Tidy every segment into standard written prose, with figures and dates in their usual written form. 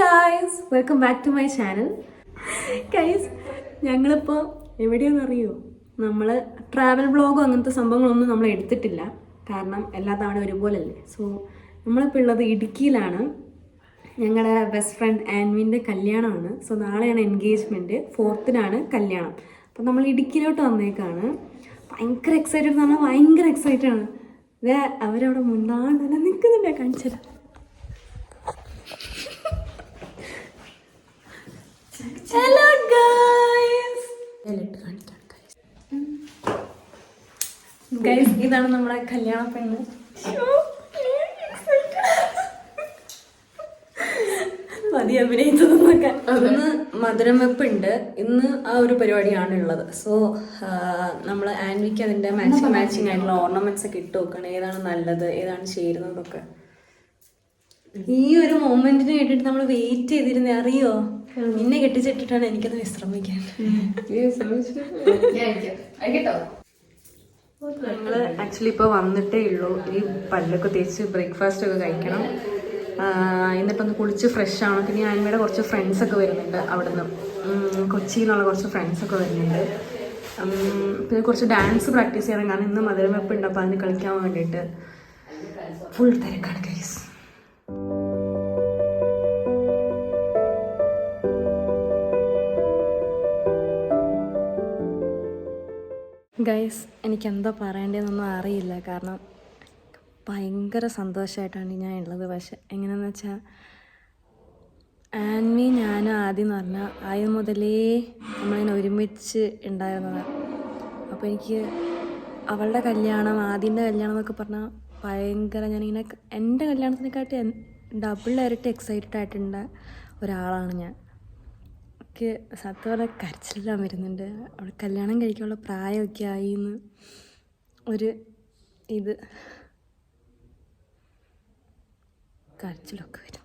Guys, welcome back to my channel. Guys, ഞങ്ങളിപ്പോൾ എവിടെയാണെന്നറിയോ? നമ്മൾ ട്രാവൽ വ്ളോഗോ അങ്ങനത്തെ സംഭവങ്ങളൊന്നും നമ്മൾ എടുത്തിട്ടില്ല. കാരണം എല്ലാ തവണ ഒരുപോലല്ലേ. സോ നമ്മളിപ്പോൾ ഉള്ളത് ഇടുക്കിയിലാണ്. ഞങ്ങളുടെ ബെസ്റ്റ് ഫ്രണ്ട് ആൻവിൻ്റെ കല്യാണമാണ്. സോ നാളെയാണ് എൻഗേജ്മെൻറ്റ്, 4th കല്യാണം. അപ്പോൾ നമ്മൾ ഇടുക്കിയിലോട്ട് വന്നേക്കാണ്. ഭയങ്കര എക്സൈറ്റഡ് എന്ന് പറഞ്ഞാൽ ഭയങ്കര എക്സൈറ്റഡ് ആണ്. ഇതേ അവരവിടെ മുണ്ടാണ്ടല്ല നിൽക്കുന്നുണ്ടേ, കാണിച്ചത്. ഹലോ ഗൈസ്, ഗൈസ് ഇതാണ് നമ്മുടെ കല്യാണ പെണ്ണ്. മതി അഭിനയിച്ചതൊക്കെ. ഇന്ന് മധുരം വെപ്പുണ്ട്. ഇന്ന് ആ ഒരു പരിപാടിയാണ് ഉള്ളത്. സോ നമ്മൾ ആൻവിക്ക് അതിന്റെ മാച്ചിങ് ആയിട്ടുള്ള ഓർണമെന്റ്സ് ഒക്കെ ഇട്ട് നോക്കണം, ഏതാണ് നല്ലത്, ഏതാണ് ചേരുന്നതൊക്കെ. ഈ ഒരു മൊമെന്റിന് വേണ്ടിട്ട് നമ്മൾ വെയിറ്റ് ചെയ്തിരുന്നേ, അറിയോ? നിന്നെ കെട്ടിച്ചിട്ടിട്ടാണ് എനിക്കത് വിശ്രമിക്കാൻ. ഞങ്ങള് ആക്ച്വലി ഇപ്പൊ വന്നിട്ടേ ഉള്ളൂ. ഈ പല്ലൊക്കെ തേച്ച് ബ്രേക്ക്ഫാസ്റ്റ് ഒക്കെ കഴിക്കണം. എന്നിട്ടൊന്ന് കുളിച്ച് ഫ്രഷ് ആണ്. പിന്നെ ആൻവിയുടെ കുറച്ച് ഫ്രണ്ട്സ് ഒക്കെ വരുന്നുണ്ട് അവിടുന്ന്, കൊച്ചിയിൽ നിന്നുള്ള കുറച്ച് ഫ്രണ്ട്സ് ഒക്കെ വരുന്നുണ്ട്. പിന്നെ കുറച്ച് ഡാൻസ് പ്രാക്ടീസ് ചെയ്യണം, കാരണം ഇന്ന് മധുരം വെപ്പ് ഉണ്ട്. അപ്പോൾ അതിന് കളിക്കാൻ വേണ്ടിയിട്ട് ഫുൾ തിരക്കാണ് ഗൈസ്. ഗൈസ്, എനിക്കെന്താ പറയേണ്ടതെന്നൊന്നും അറിയില്ല. കാരണം ഭയങ്കര സന്തോഷമായിട്ടാണ് ഞാൻ ഉള്ളത്. പക്ഷെ എങ്ങനെയാണെന്ന് വെച്ചാൽ ആൻവി ഞാനും ആദ്യം എന്ന് പറഞ്ഞാൽ ആദ്യം മുതലേ നമ്മളിങ്ങനെ ഒരുമിച്ച് ഉണ്ടായിരുന്നത്. അപ്പോൾ എനിക്ക് അവളുടെ കല്യാണം, ആദ്യൻ്റെ കല്യാണം എന്നൊക്കെ പറഞ്ഞാൽ ഭയങ്കര, ഞാനിങ്ങനെ എൻ്റെ കല്യാണത്തിനെക്കാട്ടി ഡബിൾ ഇരട്ടി എക്സൈറ്റഡ് ആയിട്ടുള്ള ഒരാളാണ് ഞാൻ. എനിക്ക് സത്യം പറഞ്ഞാൽ കരച്ചിലെല്ലാം വരുന്നുണ്ട്. അവൾ കല്യാണം കഴിക്കാനുള്ള പ്രായമൊക്കെ ആയിന്ന് ഒരു ഇത് കരച്ചിലൊക്കെ വരും.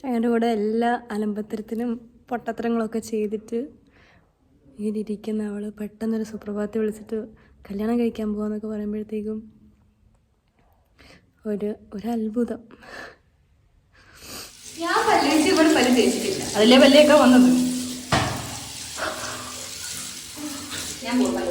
ഞങ്ങളുടെ കൂടെ എല്ലാ അലമ്പത്തരത്തിനും പൊട്ടത്തരങ്ങളൊക്കെ ചെയ്തിട്ട് ഇങ്ങനെ ഇരിക്കുന്ന അവൾ പെട്ടെന്നൊരു സുപ്രഭാതത്തെ വിളിച്ചിട്ട് കല്യാണം കഴിക്കാൻ പോകാന്നൊക്കെ പറയുമ്പോഴത്തേക്കും ഒരു അത്ഭുതം. ഞാൻ പല്ലേച്ച് ഇവിടെ പല്ല് തേച്ചിട്ടില്ല, അതിലെ പല്ലേക്ക് വന്നത്. ഞാൻ പോകാം.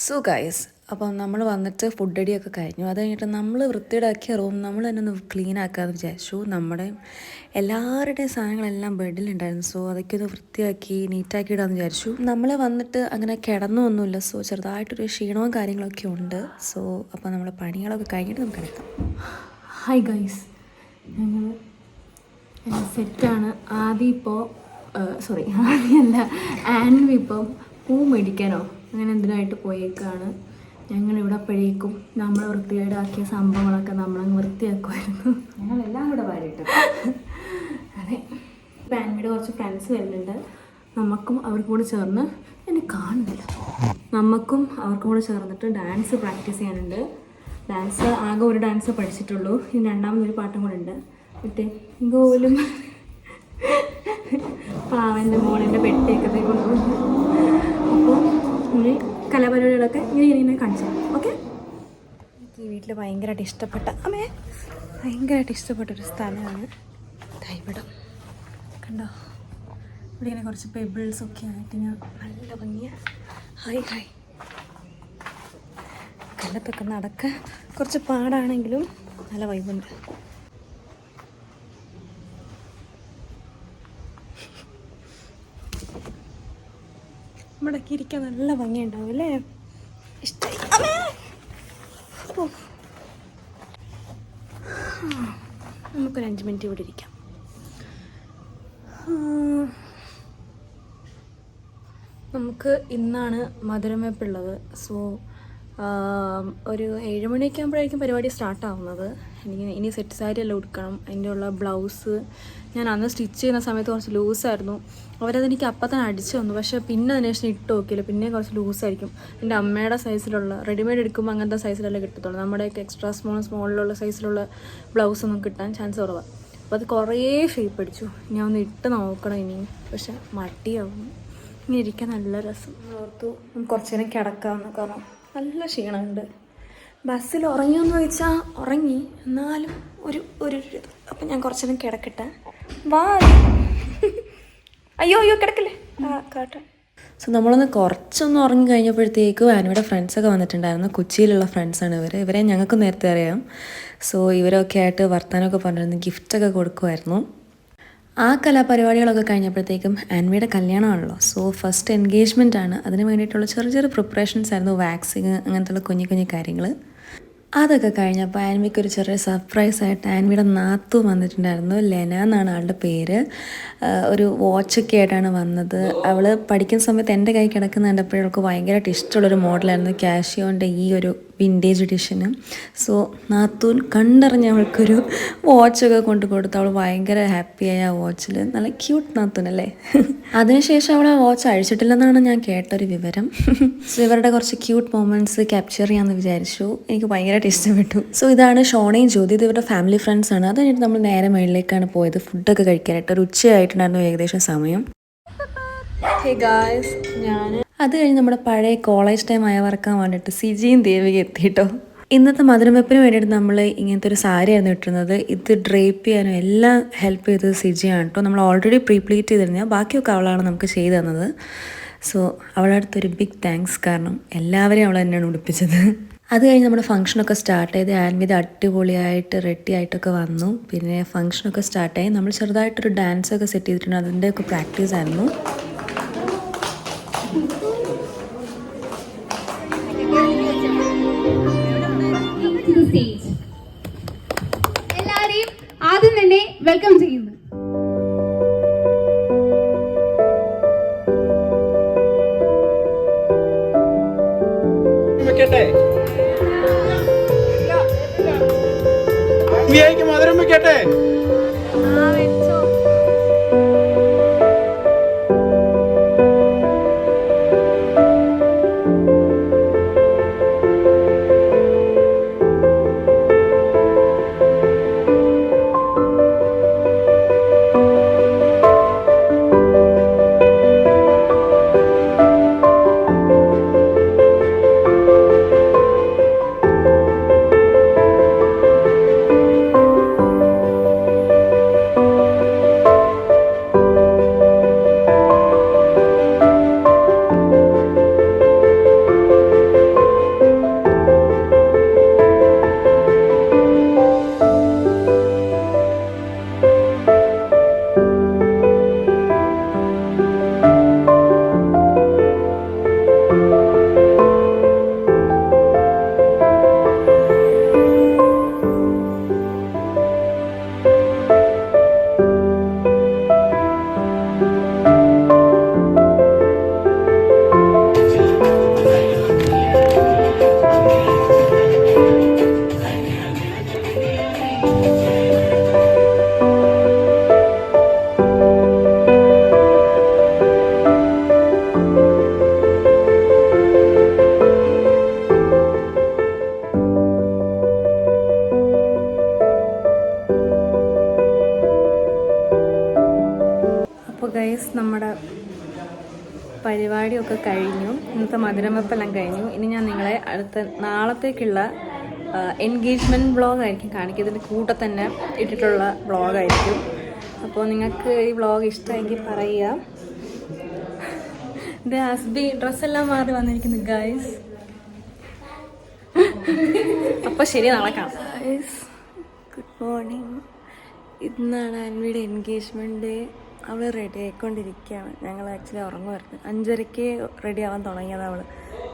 സോ ഗൈസ്, അപ്പം നമ്മൾ വന്നിട്ട് ഫുഡ് അടിയൊക്കെ കഴിഞ്ഞു. അത് കഴിഞ്ഞിട്ട് നമ്മൾ വൃത്തിയിടാക്കിയ റൂം നമ്മൾ തന്നെ ഒന്ന് ക്ലീൻ ആക്കാമെന്ന് വിചാരിച്ചു. നമ്മുടെ എല്ലാവരുടെയും സാധനങ്ങളെല്ലാം ബെഡിലുണ്ടായിരുന്നു. സോ അതൊക്കെ ഒന്ന് വൃത്തിയാക്കി നീറ്റാക്കി ഇടാമെന്ന് വിചാരിച്ചു. നമ്മൾ വന്നിട്ട് അങ്ങനെ കിടന്നൊന്നുമില്ല. സോ ചെറുതായിട്ടൊരു ക്ഷീണവും കാര്യങ്ങളൊക്കെ ഉണ്ട്. സോ അപ്പോൾ നമ്മൾ പണികളൊക്കെ കഴിഞ്ഞിട്ട് നമുക്ക് എടുക്കാം. ഹായ് ഗൈസ്, ഞങ്ങൾ സെറ്റാണ്. ആദ്യമല്ല, ആൻവി ഇപ്പോൾ പൂ മേടിക്കാനോ അങ്ങനെ എന്തിനായിട്ട് പോയേക്കാണ്. ഞങ്ങളിവിടെ അപ്പോഴേക്കും നമ്മൾ വൃത്തികേടാക്കിയ സംഭവങ്ങളൊക്കെ നമ്മളങ്ങ് വൃത്തിയാക്കുമായിരുന്നു. ഞങ്ങളെല്ലാം കൂടെ വാരിയിട്ട്. അതെ, ആൻവിയുടെ കുറച്ച് ഫ്രണ്ട്സ് വരുന്നുണ്ട്. നമുക്കും അവർക്കും കൂടെ ചേർന്ന്, എന്നെ കാണുന്നില്ല, നമുക്കും അവർക്കും കൂടെ ചേർന്നിട്ട് ഡാൻസ് പ്രാക്ടീസ് ചെയ്യാനുണ്ട്. ഡാൻസ് ആകെ ഒരു ഡാൻസ് പഠിച്ചിട്ടുള്ളൂ. ഇനി രണ്ടാമതൊരു പാട്ടും കൂടെ ഉണ്ട്. മറ്റേ ഗോലും പാവൻ്റെ മോളെൻ്റെ പെട്ടിയൊക്കെ കൊണ്ടുപോകും. അപ്പോൾ ഇനി കലാപരിപാടികളൊക്കെ ഇങ്ങനെ കാണിച്ചു. ഓക്കെ, എനിക്ക് ഈ വീട്ടിൽ ഭയങ്കരമായിട്ട് ഇഷ്ടപ്പെട്ടൊരു സ്ഥലമാണ് തൈവിടം. കണ്ടോ, ഇവിടെ ഇങ്ങനെ കുറച്ച് പെബിൾസൊക്കെ ആയിട്ട് ഞാൻ നല്ല ഭംഗിയാണ്. ഹായ് കല്ലത്തൊക്കെ നടക്കാൻ കുറച്ച് പാടാണെങ്കിലും നല്ല വൈബുണ്ട്. ഇവിടേക്ക് ഇരിക്കാൻ നല്ല ഭംഗിയുണ്ടാവും അല്ലേ? ഇഷ്ടമായി. നമുക്കൊരു 5 മിനിറ്റ് ഇവിടെ ഇരിക്കാം. നമുക്ക് ഇന്നാണ് മധുരം വെപ്പുള്ളത്. സോ ഒരു 7 മണിയൊക്കെ ആകുമ്പോഴായിരിക്കും പരിപാടി സ്റ്റാർട്ടാവുന്നത്. ഇനി സെറ്റ് സാരി എല്ലാം ഉടുക്കണം. അതിൻ്റെ ഉള്ള ബ്ലൗസ് ഞാൻ അന്ന് സ്റ്റിച്ച് ചെയ്യുന്ന സമയത്ത് കുറച്ച് ലൂസായിരുന്നു. അവരതെനിക്ക് അപ്പം തന്നെ അടിച്ചു തന്നു. പക്ഷേ പിന്നെ അതിന് ശേഷം ഇട്ട് നോക്കിയില്ല. പിന്നെ കുറച്ച് ലൂസായിരിക്കും. എൻ്റെ അമ്മയുടെ സൈസിലുള്ള റെഡിമെയ്ഡ് എടുക്കുമ്പോൾ അങ്ങനത്തെ സൈസിലല്ലേ കിട്ടത്തുള്ളൂ. നമ്മുടെയൊക്കെ എക്സ്ട്രാ സ്മോളിലുള്ള സൈസിലുള്ള ബ്ലൗസ് ഒന്നും കിട്ടാൻ ചാൻസ് കുറവാണ്. അപ്പോൾ അത് കുറേ ഷേപ്പ് അടിച്ചു. ഞാൻ ഒന്ന് ഇട്ട് നോക്കണം ഇനി. പക്ഷെ മടിയാവും. ഇങ്ങനെ ഇരിക്കാൻ നല്ല രസം. ഓർത്തു കുറച്ച് നേരം കിടക്കാമെന്ന്. കാരണം നല്ല ക്ഷീണമുണ്ട്. ബസ്സിൽ ഉറങ്ങിയെന്ന് ചോദിച്ചാൽ ഉറങ്ങി, എന്നാലും ഒരു അപ്പം ഞാൻ കുറച്ച് നേരം കിടക്കട്ടെ. വാ. അയ്യോ കിടക്കല്ലേ. കാട്ടെ. സോ നമ്മളൊന്ന് കുറച്ചൊന്ന് ഉറങ്ങി കഴിഞ്ഞപ്പോഴത്തേക്കും ആനിയുടെ ഫ്രണ്ട്സൊക്കെ വന്നിട്ടുണ്ടായിരുന്നു. കൊച്ചിയിലുള്ള ഫ്രണ്ട്സാണ് ഇവരെ ഞങ്ങൾക്ക് നേരത്തെ അറിയാം. സോ ഇവരൊക്കെ ആയിട്ട് വർത്താനമൊക്കെ പറഞ്ഞിരുന്നു, ഗിഫ്റ്റൊക്കെ കൊടുക്കുമായിരുന്നു. ആ കലാപരിപാടികളൊക്കെ കഴിഞ്ഞപ്പോഴത്തേക്കും ആൻവിയുടെ കല്യാണമാണല്ലോ. സോ ഫസ്റ്റ് എൻഗേജ്മെൻ്റ് ആണ്. അതിന് വേണ്ടിയിട്ടുള്ള ചെറിയ പ്രിപ്പറേഷൻസ് ആയിരുന്നു. വാക്സിങ് അങ്ങനത്തെ കുഞ്ഞു കാര്യങ്ങൾ. അതൊക്കെ കഴിഞ്ഞപ്പോൾ ആൻവിക്ക് ഒരു ചെറിയ സർപ്രൈസായിട്ട് ആൻവിയുടെ നാത്തു വന്നിട്ടുണ്ടായിരുന്നു. ലെന എന്നാണ് ആളുടെ പേര്. ഒരു വാച്ചൊക്കെ ആയിട്ടാണ് വന്നത്. അവൾ പഠിക്കുന്ന സമയത്ത് എൻ്റെ കൈ കിടക്കുന്ന കണ്ടപ്പോഴവൾക്ക് ഭയങ്കരമായിട്ട് ഇഷ്ടമുള്ളൊരു മോഡലായിരുന്നു കാഷിയോൻ്റെ ഈ ഒരു വിൻറ്റേജ് എഡിഷന്. സോ നാത്തൂൻ കണ്ടറിഞ്ഞ് അവൾക്കൊരു വാച്ചൊക്കെ കൊടുത്തു. അവൾ ഭയങ്കര ഹാപ്പിയായി ആ വാച്ചിൽ. നല്ല ക്യൂട്ട് നാത്തൂൻ അല്ലേ. അതിനുശേഷം അവൾ ആ വാച്ച് അഴിച്ചിട്ടില്ലെന്നാണ് ഞാൻ കേട്ടൊരു വിവരം. സോ ഇവരുടെ കുറച്ച് ക്യൂട്ട് മൊമെൻറ്റ്സ് ക്യാപ്ചർ ചെയ്യാമെന്ന് വിചാരിച്ചു. എനിക്ക് ഭയങ്കരമായിട്ട് ഇഷ്ടപ്പെട്ടു. സോ ഇതാണ് ഷോണയും ജ്യോതി. ഇത് ഇവരുടെ ഫാമിലി ഫ്രണ്ട്സ് ആണ്. അത് കഴിഞ്ഞിട്ട് നമ്മൾ നേരെ മുകളിലേക്കാണ് പോയത് ഫുഡൊക്കെ കഴിക്കാനായിട്ട്. ഒരു ഉച്ചയായിട്ടുണ്ടായിരുന്നു ഏകദേശം സമയം. അത് കഴിഞ്ഞ് നമ്മുടെ പഴയ കോളേജ് ടൈം അയവറക്കാൻ വേണ്ടിയിട്ട് സിജിയും ദേവികയും എത്തിയിട്ടോ. ഇന്നത്തെ മധുരം വെപ്പിന് വേണ്ടിയിട്ട് നമ്മൾ ഇങ്ങനത്തെ ഒരു സാരിയായിരുന്നു ഇട്ടിരുന്നത്. ഇത് ഡ്രേപ്പ് ചെയ്യാനും എല്ലാം ഹെൽപ്പ് ചെയ്തത് സിജിയാണ് കേട്ടോ. നമ്മൾ ഓൾറെഡി പ്രീപ്ലീറ്റ് ചെയ്തിരുന്നത്, ബാക്കിയൊക്കെ അവളാണ് നമുക്ക് ചെയ്തു തന്നത്. സോ അവളുടെ അടുത്തൊരു ബിഗ് താങ്ക്സ്. കാരണം എല്ലാവരെയും അവൾ തന്നെയാണ് ഉടുപ്പിച്ചത്. അത് കഴിഞ്ഞ് നമ്മുടെ ഫംഗ്ഷനൊക്കെ സ്റ്റാർട്ട് ചെയ്ത് ആൻവിത് അടിപൊളിയായിട്ട് റെഡി ആയിട്ടൊക്കെ വന്നു. പിന്നെ ഫംഗ്ഷനൊക്കെ സ്റ്റാർട്ടായി. നമ്മൾ ചെറുതായിട്ടൊരു ഡാൻസൊക്കെ സെറ്റ് ചെയ്തിട്ടുണ്ട്. അതിൻ്റെയൊക്കെ പ്രാക്ടീസ് ആയിരുന്നു. എല്ലാരെയും ആദ്യം തന്നെ വെൽക്കം ചെയ്യുന്നു. മധുരം വെക്കട്ടെ. നമ്മുടെ പരിപാടിയൊക്കെ കഴിഞ്ഞു. ഇന്നത്തെ മധുരം വെപ്പെല്ലാം കഴിഞ്ഞു. ഇനി ഞാൻ നിങ്ങളെ അടുത്ത നാളത്തേക്കുള്ള എൻഗേജ്മെൻറ്റ് വ്ളോഗായിരിക്കും കാണിക്കുക. ഇതിൻ്റെ കൂടെ തന്നെ ഇട്ടിട്ടുള്ള വ്ളോഗായിരിക്കും. അപ്പോൾ നിങ്ങൾക്ക് ഈ വ്ളോഗ് ഇഷ്ടമെങ്കിൽ പറയുക. ഇത് ഹസ്ബി ഡ്രസ്സെല്ലാം മാറി വന്നിരിക്കുന്നു ഗൈസ്. അപ്പോൾ ശരി, നാളെ കാണാം ഗൈസ്. Good morning. ഇന്നാണ് ആൻവിയുടെ എൻഗേജ്മെൻറ്റ് ഡേ. അവൾ റെഡി ആയിക്കൊണ്ടിരിക്കുകയാണ്. ഞങ്ങൾ ആക്ച്വലി ഉറങ്ങുമായിരുന്നു. 5:30 റെഡി ആവാൻ തുടങ്ങിയത് അവൾ.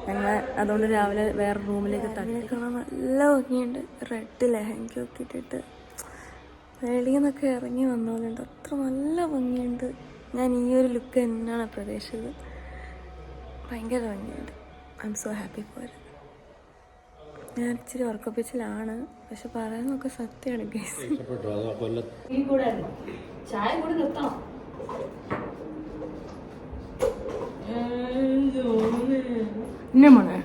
ഞങ്ങൾ അതുകൊണ്ട് രാവിലെ വേറെ റൂമിലേക്ക് തട്ടി. കാണാൻ നല്ല ഭംഗിയുണ്ട്. റെഡ് ലെഹങ്കയൊക്കെ ഇട്ടിട്ട് വെളിയിൽ നിന്നൊക്കെ ഇറങ്ങി വന്നോളുണ്ട്. അത്ര നല്ല ഭംഗിയുണ്ട്. ഞാൻ ഈ ഒരു ലുക്ക് തന്നെയാണ് പ്രതീക്ഷിച്ചത്. ഭയങ്കര ഭംഗിയുണ്ട്. I M so happy for. ഞാൻ ഇച്ചിരി ഉറക്കപ്പിച്ചിലാണ്, പക്ഷെ പറയുന്നതൊക്കെ സത്യമാണ് ഗൈസ്. ചായ കൂടി നിർത്തണം. ഇന്നെ മോനെ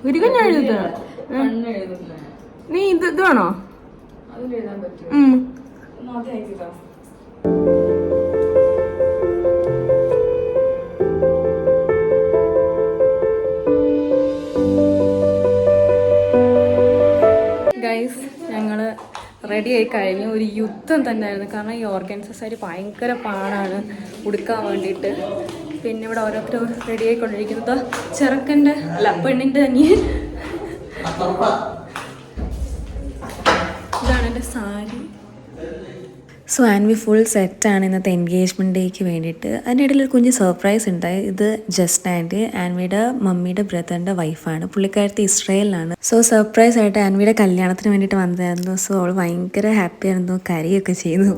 ഗുരുകൻ ഞാൻ എഴുതുന്ന നീ ഇത് വേണോ? അതിലെഴുതാൻ പറ്റുമോ? അത് അയച്ചിട്ടോ. ഗൈസ് ഞങ്ങള് റെഡി ആയി കഴിഞ്ഞു. ഒരു യുദ്ധം തന്നെയായിരുന്നു, കാരണം ഈ ഓർഗൻസൈസ് ഭയങ്കര പാടാണ് ഉടുക്കാൻ വേണ്ടിയിട്ട്. പിന്നെ ഇവിടെ ഓരോരുത്തരും റെഡി ആയിക്കൊണ്ടിരിക്കുന്നത്. ചെറുക്കൻ്റെ അല്ല പെണ്ണിൻ്റെ തന്നെ ഇതാണ് എൻ്റെ സാരി. സോ ആൻവി ഫുൾ സെറ്റാണ് ഇന്നത്തെ എൻഗേജ്മെൻറ്റ് ഡേക്ക് വേണ്ടിയിട്ട്. അതിനിടയിൽ ഒരു കുഞ്ഞ് സർപ്രൈസ് ഉണ്ടായി. ഇത് ജസ്റ്റ് ആൻവിയുടെ മമ്മിയുടെ ബ്രദറിൻ്റെ വൈഫാണ്. പുള്ളിക്കാരത്തി ഇസ്രയേലിലാണ്. സോ സർപ്രൈസ് ആയിട്ട് ആൻവിയുടെ കല്യാണത്തിന് വേണ്ടിയിട്ട് വന്നതായിരുന്നു. സോ അവൾ ഭയങ്കര ഹാപ്പി ആയിരുന്നു, കരയൊക്കെ ചെയ്തു.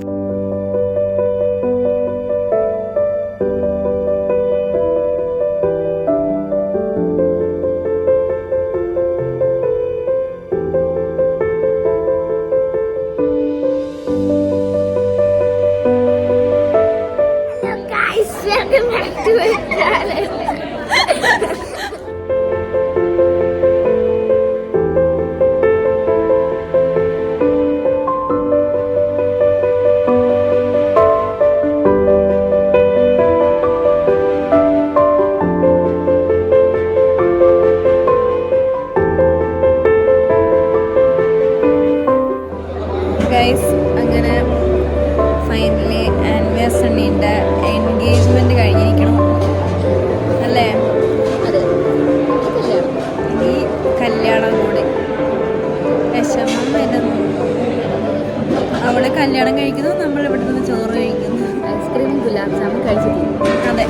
അങ്ങനെ ഫൈനലി ആൻവിയ സണ്ണീൻ്റെ എൻഗേജ്മെൻറ്റ് കഴിഞ്ഞിരിക്കണം അല്ലേ? ഈ കല്യാണം കൂടി വിഷമം വരുന്നു. അവള് കല്യാണം കഴിക്കുന്നു, നമ്മൾ ഇവിടെ നിന്ന് ചോറ് കഴിക്കുന്നു. ഐസ്ക്രീമും ഗുലാബ് ജാമും കഴിച്ചിട്ടില്ല. അതെ,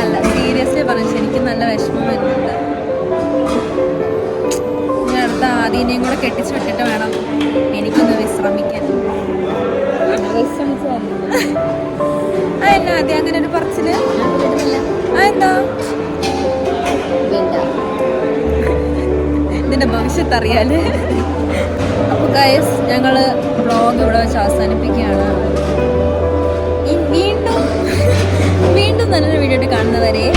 അല്ല സീരിയസ്ലി പറഞ്ഞു, ശരിക്കും നല്ല വിഷമം വരുന്നുണ്ട്. ഇനി അടുത്ത ആദ്യനെയും കൂടെ കെട്ടിച്ചു വിട്ടിട്ട് വേണം എനിക്കൊന്ന് വിശ്രമിക്കാൻ. അതെന്നാ ആദ്യം അങ്ങനെ ഒരു പറച്ചില്? അതെന്താ? ഇതിന്റെ ഭവിഷ്യത്ത് അറിയാല്. അപ്പൊ ഗൈസ് ഞങ്ങള് വ്ളോഗ് ഇവിടെ വെച്ച് അവസാനിപ്പിക്കുകയാണ്. വീണ്ടും നല്ലൊരു വീഡിയോ ആയിട്ട് കാണുന്നവരെ